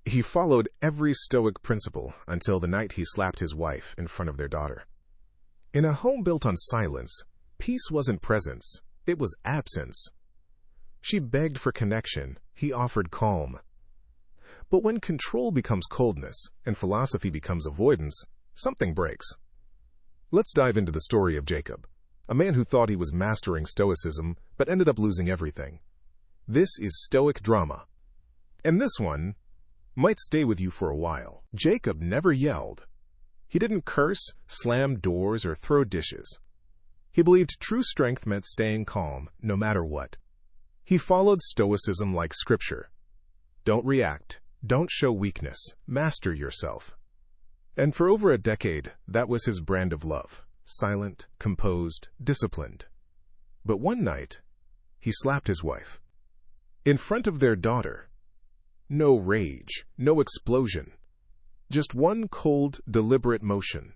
He followed every Stoic principle until the night he slapped his wife in front of their daughter. In a home built on silence, peace wasn't presence, it was absence. She begged for connection, he offered calm. But when control becomes coldness and philosophy becomes avoidance, something breaks. Let's dive into the story of Jacob, a man who thought he was mastering Stoicism but ended up losing everything. This is Stoic drama. And this one might stay with you for a while. Jacob never yelled. He didn't curse, slam doors, or throw dishes. He believed true strength meant staying calm, no matter what. He followed Stoicism like scripture. Don't react. Don't show weakness. Master yourself. And for over a decade, that was his brand of love. Silent, composed, disciplined. But one night, he slapped his wife. In front of their daughter. No rage, no explosion. Just one cold, deliberate motion.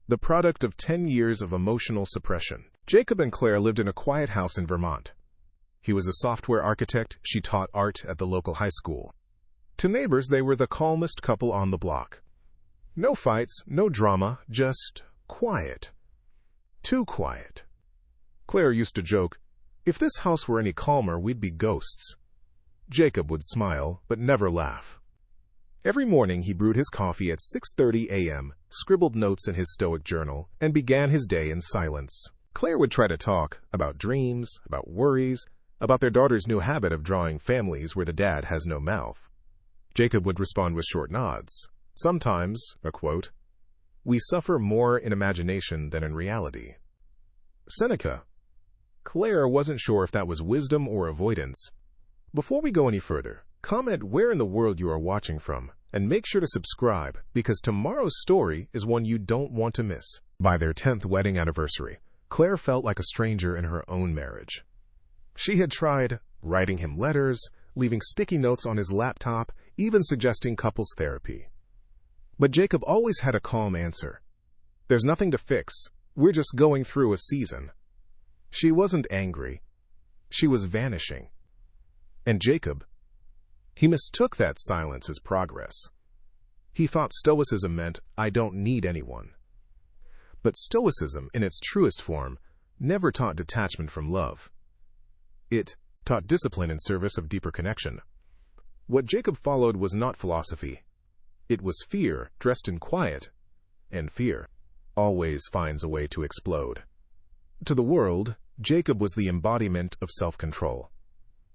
The product of 10 years of emotional suppression. Jacob and Claire lived in a quiet house in Vermont. He was a software architect, she taught art at the local high school. To neighbors, they were the calmest couple on the block. No fights, no drama, just quiet. Too quiet. Claire used to joke, "If this house were any calmer, we'd be ghosts." Jacob would smile, but never laugh. Every morning he brewed his coffee at 6:30 a.m., scribbled notes in his Stoic journal, and began his day in silence. Claire would try to talk about dreams, about worries, about their daughter's new habit of drawing families where the dad has no mouth. Jacob would respond with short nods. Sometimes, a quote, "We suffer more in imagination than in reality." Seneca. Claire wasn't sure if that was wisdom or avoidance. Before we go any further, comment where in the world you are watching from, and make sure to subscribe, because tomorrow's story is one you don't want to miss. By their 10th wedding anniversary, Claire felt like a stranger in her own marriage. She had tried writing him letters, leaving sticky notes on his laptop, even suggesting couples therapy. But Jacob always had a calm answer. "There's nothing to fix. We're just going through a season." She wasn't angry. She was vanishing. And Jacob, he mistook that silence as progress. He thought Stoicism meant, "I don't need anyone." But Stoicism, in its truest form, never taught detachment from love. It taught discipline in service of deeper connection. What Jacob followed was not philosophy. It was fear dressed in quiet, and fear always finds a way to explode. To the world, Jacob was the embodiment of self-control.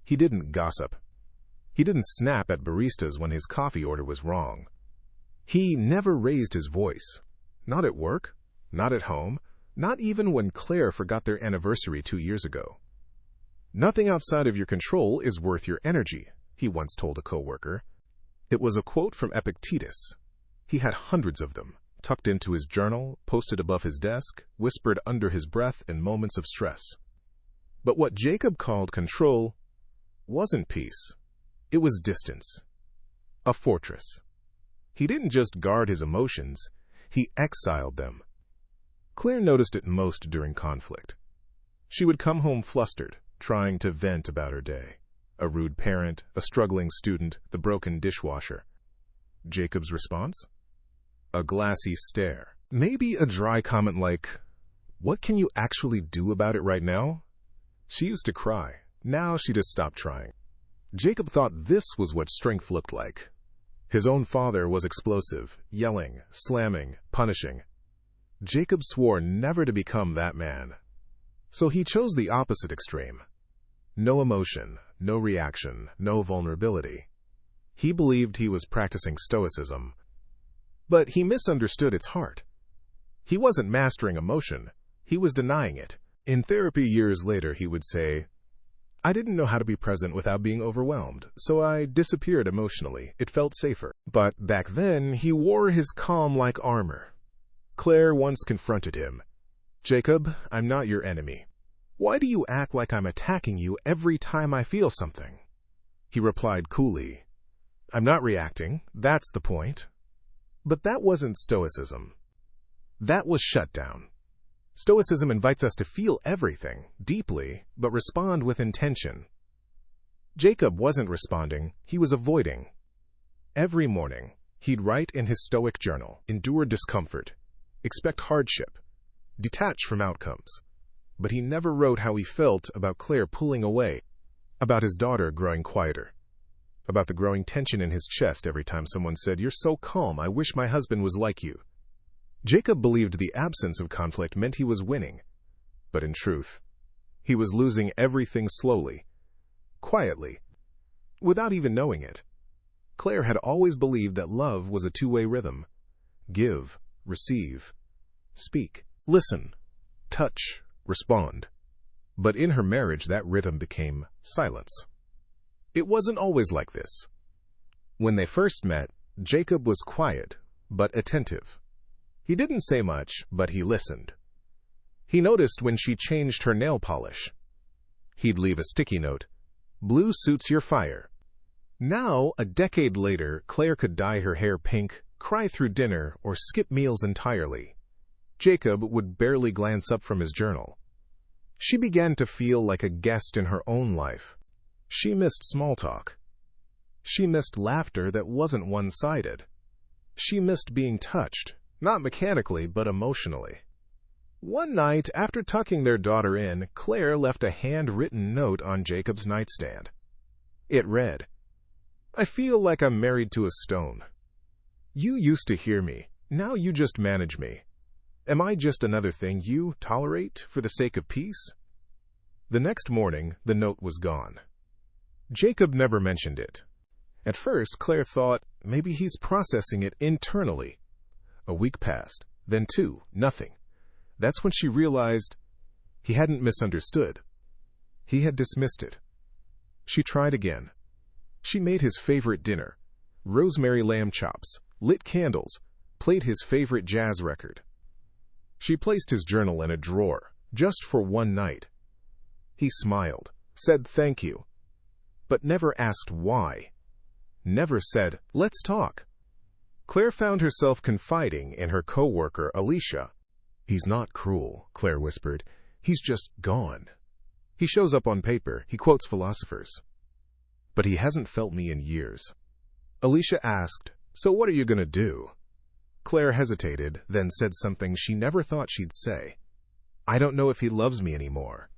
He didn't gossip. He didn't snap at baristas when his coffee order was wrong. He never raised his voice. Not at work, not at home, not even when Claire forgot their anniversary 2 years ago. "Nothing outside of your control is worth your energy," he once told a coworker. It was a quote from Epictetus. He had hundreds of them, tucked into his journal, posted above his desk, whispered under his breath in moments of stress. But what Jacob called control wasn't peace. It was distance. A fortress. He didn't just guard his emotions, he exiled them. Claire noticed it most during conflict. She would come home flustered, trying to vent about her day. A rude parent, a struggling student, the broken dishwasher. Jacob's response? A glassy stare. Maybe a dry comment like, "What can you actually do about it right now?" She used to cry. Now she just stopped trying. Jacob thought this was what strength looked like. His own father was explosive, yelling, slamming, punishing. Jacob swore never to become that man. So he chose the opposite extreme. No emotion, no reaction, no vulnerability. He believed he was practicing Stoicism, but he misunderstood its heart. He wasn't mastering emotion, he was denying it. In therapy years later, he would say, "I didn't know how to be present without being overwhelmed, so I disappeared emotionally. It felt safer." But back then, he wore his calm like armor. Claire once confronted him. "Jacob, I'm not your enemy. Why do you act like I'm attacking you every time I feel something?" He replied coolly, "I'm not reacting, that's the point." But that wasn't Stoicism. That was shutdown. Stoicism invites us to feel everything, deeply, but respond with intention. Jacob wasn't responding, he was avoiding. Every morning, he'd write in his Stoic journal, endure discomfort, expect hardship, detach from outcomes. But he never wrote how he felt about Claire pulling away, about his daughter growing quieter, about the growing tension in his chest every time someone said, "You're so calm, I wish my husband was like you." Jacob believed the absence of conflict meant he was winning, but in truth, he was losing everything slowly, quietly, without even knowing it. Claire had always believed that love was a two-way rhythm. Give, receive, speak, listen, touch, respond. But in her marriage, that rhythm became silence. It wasn't always like this. When they first met, Jacob was quiet, but attentive. He didn't say much, but he listened. He noticed when she changed her nail polish. He'd leave a sticky note, "Blue suits your fire." Now, a decade later, Claire could dye her hair pink, cry through dinner, or skip meals entirely. Jacob would barely glance up from his journal. She began to feel like a guest in her own life. She missed small talk. She missed laughter that wasn't one-sided. She missed being touched, not mechanically, but emotionally. One night, after tucking their daughter in, Claire left a handwritten note on Jacob's nightstand. It read, "I feel like I'm married to a stone. You used to hear me. Now you just manage me. Am I just another thing you tolerate for the sake of peace?" The next morning, the note was gone. Jacob never mentioned it. At first, Claire thought maybe he's processing it internally. A week passed, then two, nothing. That's when she realized he hadn't misunderstood. He had dismissed it. She tried again. She made his favorite dinner, rosemary lamb chops, lit candles, played his favorite jazz record. She placed his journal in a drawer, just for one night. He smiled, said thank you, but never asked why. Never said, "Let's talk." Claire found herself confiding in her co-worker, Alicia. "He's not cruel," Claire whispered. "He's just gone. He shows up on paper, he quotes philosophers. But he hasn't felt me in years." Alicia asked, "So what are you going to do?" Claire hesitated, then said something she never thought she'd say. "I don't know if he loves me anymore.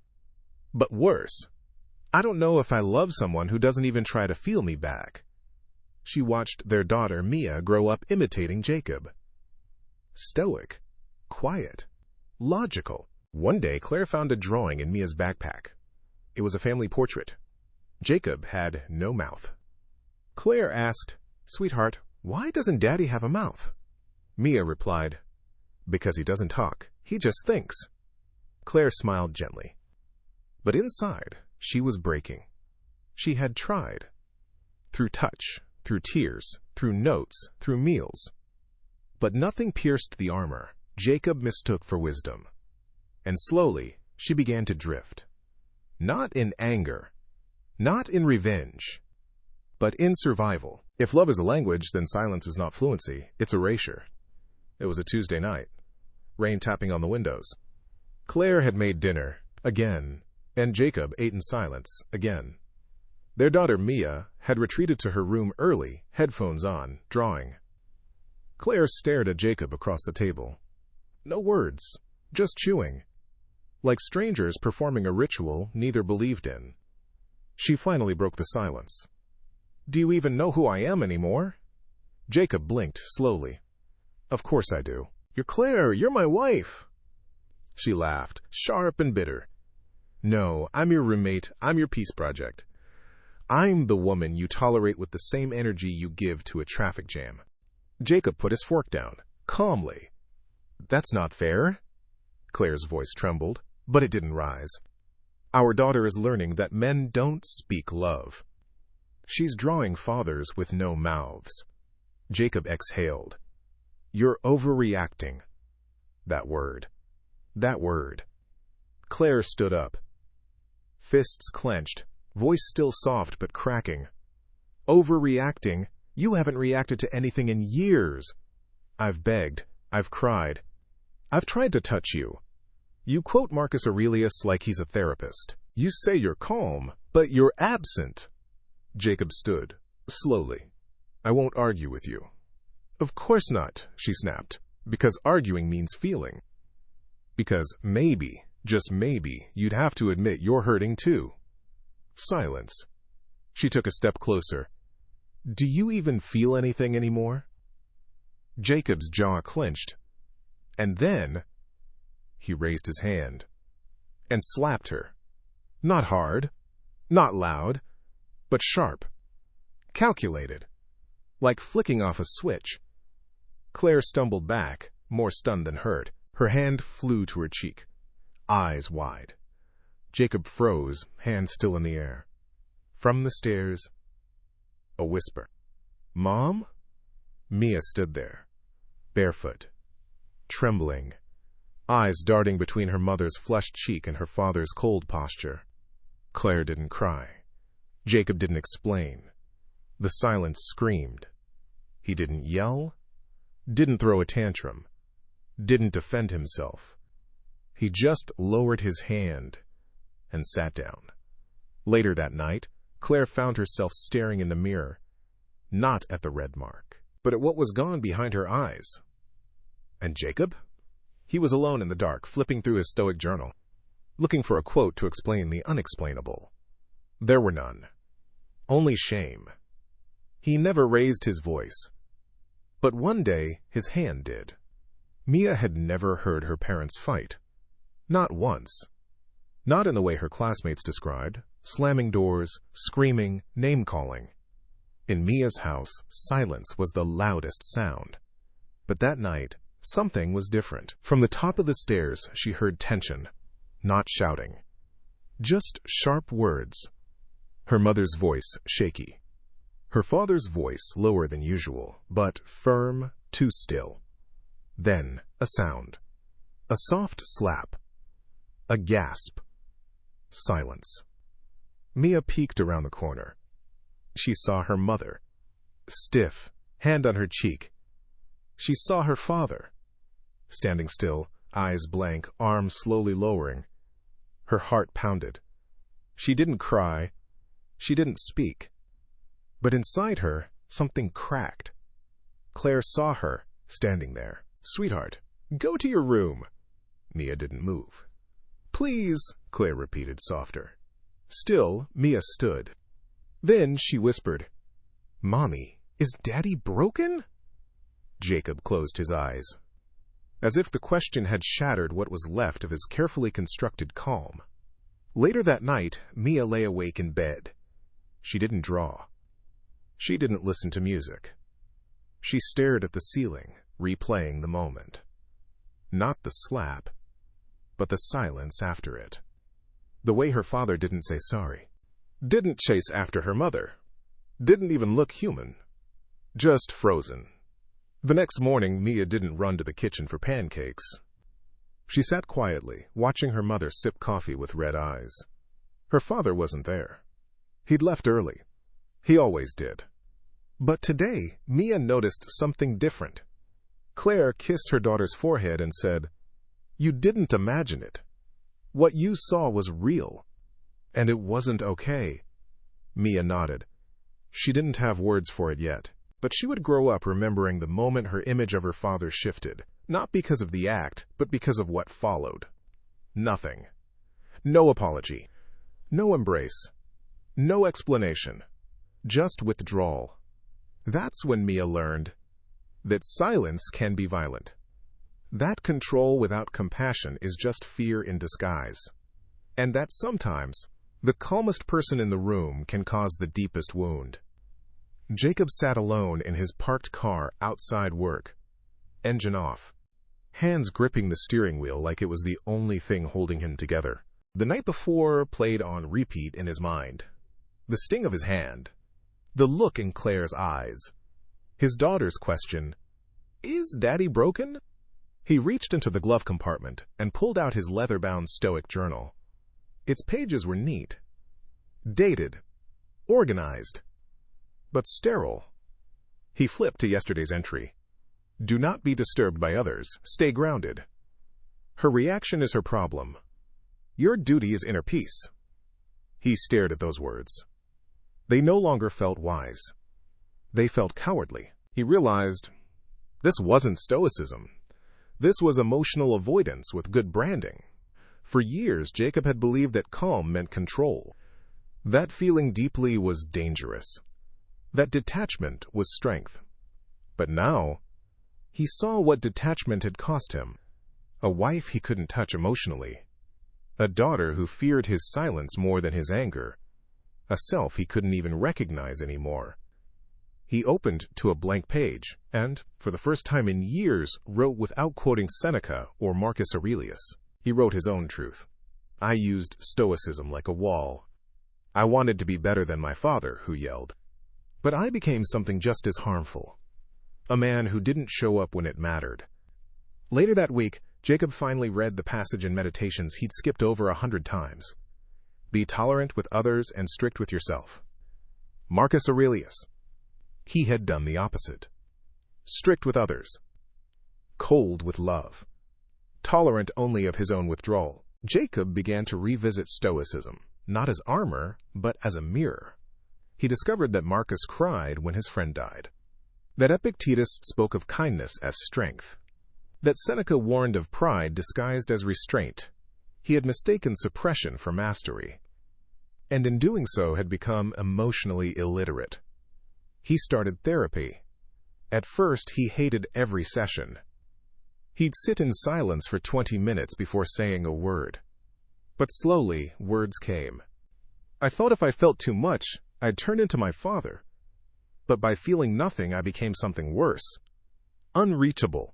But worse, I don't know if I love someone who doesn't even try to feel me back." She watched their daughter, Mia, grow up imitating Jacob. Stoic, quiet, logical. One day, Claire found a drawing in Mia's backpack. It was a family portrait. Jacob had no mouth. Claire asked, "Sweetheart, why doesn't Daddy have a mouth?" Mia replied, "Because he doesn't talk, he just thinks." Claire smiled gently. But inside, she was breaking. She had tried. Through touch, through tears, through notes, through meals. But nothing pierced the armor Jacob mistook for wisdom. And slowly, she began to drift. Not in anger, not in revenge, but in survival. If love is a language, then silence is not fluency, it's erasure. It was a Tuesday night. Rain tapping on the windows. Claire had made dinner, again, and Jacob ate in silence, again. Their daughter, Mia, had retreated to her room early, headphones on, drawing. Claire stared at Jacob across the table. No words, just chewing. Like strangers performing a ritual neither believed in. She finally broke the silence. "Do you even know who I am anymore?" Jacob blinked slowly. "Of course I do. You're Claire, you're my wife." She laughed, sharp and bitter. "No, I'm your roommate, I'm your peace project. I'm the woman you tolerate with the same energy you give to a traffic jam." Jacob put his fork down, calmly. "That's not fair." Claire's voice trembled, but it didn't rise. "Our daughter is learning that men don't speak love. She's drawing fathers with no mouths." Jacob exhaled. "You're overreacting." That word. That word. Claire stood up. Fists clenched, voice still soft but cracking. "Overreacting? You haven't reacted to anything in years. I've begged. I've cried. I've tried to touch you. You quote Marcus Aurelius like he's a therapist. You say you're calm, but you're absent." Jacob stood, slowly. I won't argue with you. Of course not, she snapped, because arguing means feeling. Because maybe, just maybe, you'd have to admit you're hurting too. Silence. She took a step closer. Do you even feel anything anymore? Jacob's jaw clenched. And then, he raised his hand and slapped her. Not hard, not loud, but sharp, calculated, like flicking off a switch. Claire stumbled back, more stunned than hurt. Her hand flew to her cheek, eyes wide. Jacob froze, hand still in the air. From the stairs, a whisper. Mom? Mia stood there, barefoot, trembling, eyes darting between her mother's flushed cheek and her father's cold posture. Claire didn't cry. Jacob didn't explain. The silence screamed. He didn't yell, didn't throw a tantrum, didn't defend himself. He just lowered his hand and sat down. Later that night, Claire found herself staring in the mirror, not at the red mark, but at what was gone behind her eyes. And Jacob? He was alone in the dark, flipping through his Stoic journal, looking for a quote to explain the unexplainable. There were none. Only shame. He never raised his voice. But one day, his hand did. Mia had never heard her parents fight. Not once. Not in the way her classmates described, slamming doors, screaming, name-calling. In Mia's house, silence was the loudest sound. But that night, something was different. From the top of the stairs, she heard tension, not shouting. Just sharp words. Her mother's voice shaky. Her father's voice lower than usual, but firm, too still. Then, a sound. A soft slap. A gasp. Silence. Mia peeked around the corner. She saw her mother, stiff, hand on her cheek. She saw her father, standing still, eyes blank, arms slowly lowering. Her heart pounded. She didn't cry. She didn't speak. But inside her, something cracked. Claire saw her, standing there. Sweetheart, go to your room. Mia didn't move. Please, Claire repeated softer. Still, Mia stood. Then she whispered, Mommy, is Daddy broken? Jacob closed his eyes, as if the question had shattered what was left of his carefully constructed calm. Later that night, Mia lay awake in bed. She didn't draw. She didn't listen to music. She stared at the ceiling, replaying the moment. Not the slap, but the silence after it. The way her father didn't say sorry. Didn't chase after her mother. Didn't even look human. Just frozen. The next morning, Mia didn't run to the kitchen for pancakes. She sat quietly, watching her mother sip coffee with red eyes. Her father wasn't there. He'd left early. He always did. But today, Mia noticed something different. Claire kissed her daughter's forehead and said, You didn't imagine it. What you saw was real. And it wasn't okay. Mia nodded. She didn't have words for it yet, but she would grow up remembering the moment her image of her father shifted, not because of the act, but because of what followed. Nothing. No apology. No embrace. No explanation. Just withdrawal. That's when Mia learned that silence can be violent. That control without compassion is just fear in disguise. And that sometimes, the calmest person in the room can cause the deepest wound. Jacob sat alone in his parked car outside work, engine off, hands gripping the steering wheel like it was the only thing holding him together. The night before played on repeat in his mind. The sting of his hand, the look in Claire's eyes, his daughter's question, Is Daddy broken? He reached into the glove compartment and pulled out his leather-bound Stoic journal. Its pages were neat, dated, organized, but sterile. He flipped to yesterday's entry. Do not be disturbed by others. Stay grounded. Her reaction is her problem. Your duty is inner peace. He stared at those words. They no longer felt wise. They felt cowardly. He realized this wasn't Stoicism. This was emotional avoidance with good branding. For years, Jacob had believed that calm meant control. That feeling deeply was dangerous. That detachment was strength. But now, he saw what detachment had cost him. A wife he couldn't touch emotionally. A daughter who feared his silence more than his anger. A self he couldn't even recognize anymore. He opened to a blank page and, for the first time in years, wrote without quoting Seneca or Marcus Aurelius. He wrote his own truth. I used Stoicism like a wall. I wanted to be better than my father, who yelled. But I became something just as harmful. A man who didn't show up when it mattered. Later that week, Jacob finally read the passage in Meditations he'd skipped over 100 times. Be tolerant with others and strict with yourself. Marcus Aurelius. He had done the opposite. Strict with others. Cold with love. Tolerant only of his own withdrawal. Jacob began to revisit Stoicism, not as armor, but as a mirror. He discovered that Marcus cried when his friend died. That Epictetus spoke of kindness as strength. That Seneca warned of pride disguised as restraint. He had mistaken suppression for mastery. And in doing so had become emotionally illiterate. He started therapy. At first, he hated every session. He'd sit in silence for 20 minutes before saying a word. But slowly, words came. I thought if I felt too much, I'd turn into my father. But by feeling nothing, I became something worse. Unreachable.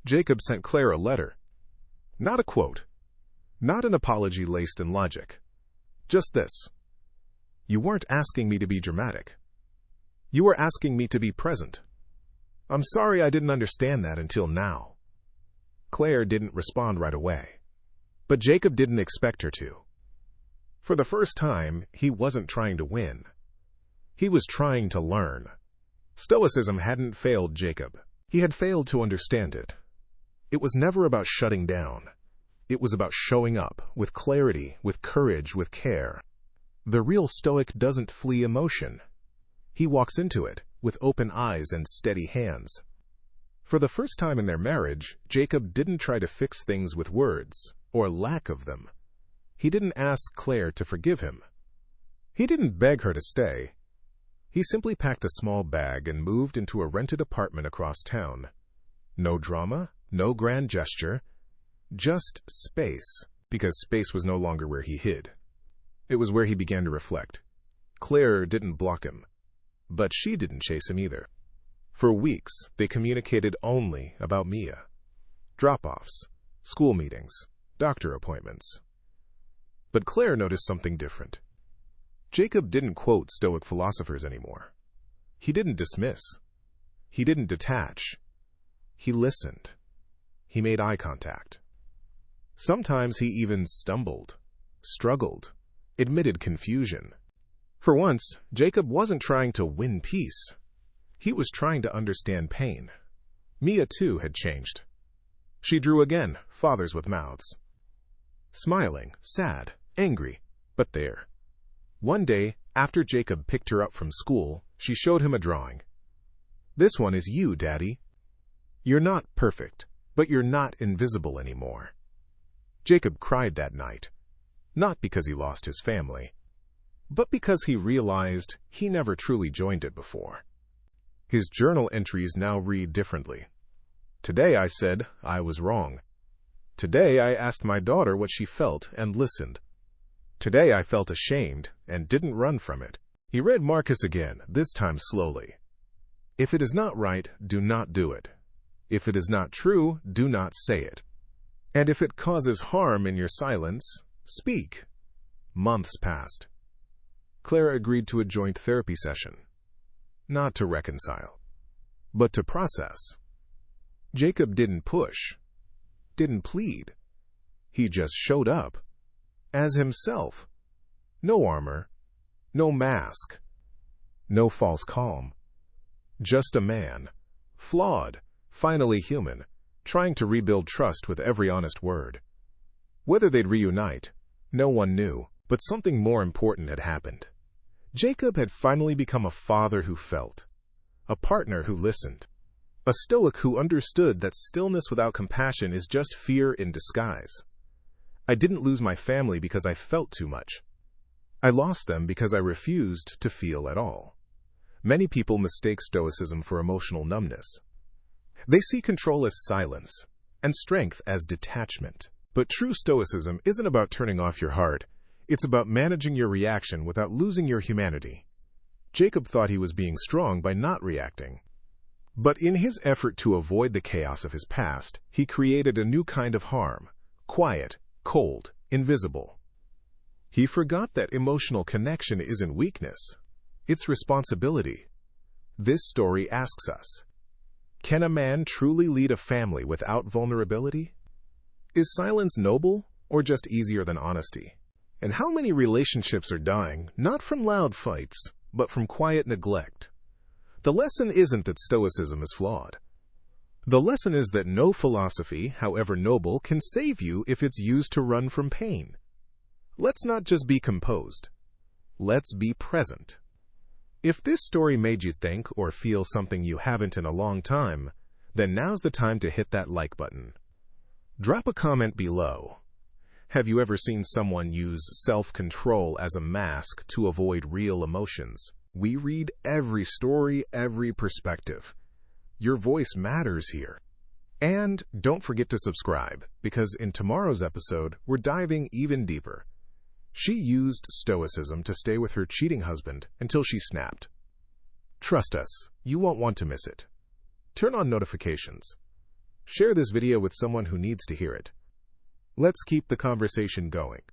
Jacob sent Claire a letter. Not a quote. Not an apology laced in logic. Just this. You weren't asking me to be dramatic. You were asking me to be present. I'm sorry I didn't understand that until now. Claire didn't respond right away. But Jacob didn't expect her to. For the first time, he wasn't trying to win. He was trying to learn. Stoicism hadn't failed Jacob. He had failed to understand it. It was never about shutting down. It was about showing up, with clarity, with courage, with care. The real Stoic doesn't flee emotion. He walks into it, with open eyes and steady hands. For the first time in their marriage, Jacob didn't try to fix things with words, or lack of them. He didn't ask Claire to forgive him. He didn't beg her to stay. He simply packed a small bag and moved into a rented apartment across town. No drama, no grand gesture, just space, because space was no longer where he hid. It was where he began to reflect. Claire didn't block him. But she didn't chase him either. For weeks, they communicated only about Mia. Drop-offs, school meetings, doctor appointments. But Claire noticed something different. Jacob didn't quote Stoic philosophers anymore. He didn't dismiss. He didn't detach. He listened. He made eye contact. Sometimes he even stumbled, struggled, admitted confusion. For once, Jacob wasn't trying to win peace. He was trying to understand pain. Mia, too, had changed. She drew again, fathers with mouths. Smiling, sad, angry, but there. One day, after Jacob picked her up from school, she showed him a drawing. This one is you, Daddy. You're not perfect, but you're not invisible anymore. Jacob cried that night, not because he lost his family, but because he realized he never truly joined it before. His journal entries now read differently. Today I said I was wrong. Today I asked my daughter what she felt and listened. Today I felt ashamed and didn't run from it. He read Marcus again, this time slowly. If it is not right, do not do it. If it is not true, do not say it. And if it causes harm in your silence, speak. Months passed. Claire agreed to a joint therapy session. Not to reconcile, but to process. Jacob didn't push, didn't plead. He just showed up. As himself. No armor, no mask, no false calm. Just a man, flawed, finally human, trying to rebuild trust with every honest word. Whether they'd reunite, no one knew, but something more important had happened. Jacob had finally become a father who felt. a partner who listened, a Stoic who understood that stillness without compassion is just fear in disguise. I didn't lose my family because I felt too much. I lost them because I refused to feel at all. Many people mistake Stoicism for emotional numbness. They see control as silence and strength as detachment. But true Stoicism isn't about turning off your heart. It's about managing your reaction without losing your humanity. Jacob thought he was being strong by not reacting. But in his effort to avoid the chaos of his past, he created a new kind of harm, quiet, cold, invisible. He forgot that emotional connection isn't weakness. It's responsibility. This story asks us, can a man truly lead a family without vulnerability? Is silence noble or just easier than honesty? And how many relationships are dying, not from loud fights, but from quiet neglect? The lesson isn't that Stoicism is flawed. The lesson is that no philosophy, however noble, can save you if it's used to run from pain. Let's not just be composed. Let's be present. If this story made you think or feel something you haven't in a long time, then now's the time to hit that like button. Drop a comment below. Have you ever seen someone use self-control as a mask to avoid real emotions? We read every story, every perspective. Your voice matters here. And don't forget to subscribe, because in tomorrow's episode, we're diving even deeper. She used Stoicism to stay with her cheating husband until she snapped. Trust us, you won't want to miss it. Turn on notifications. Share this video with someone who needs to hear it. Let's keep the conversation going.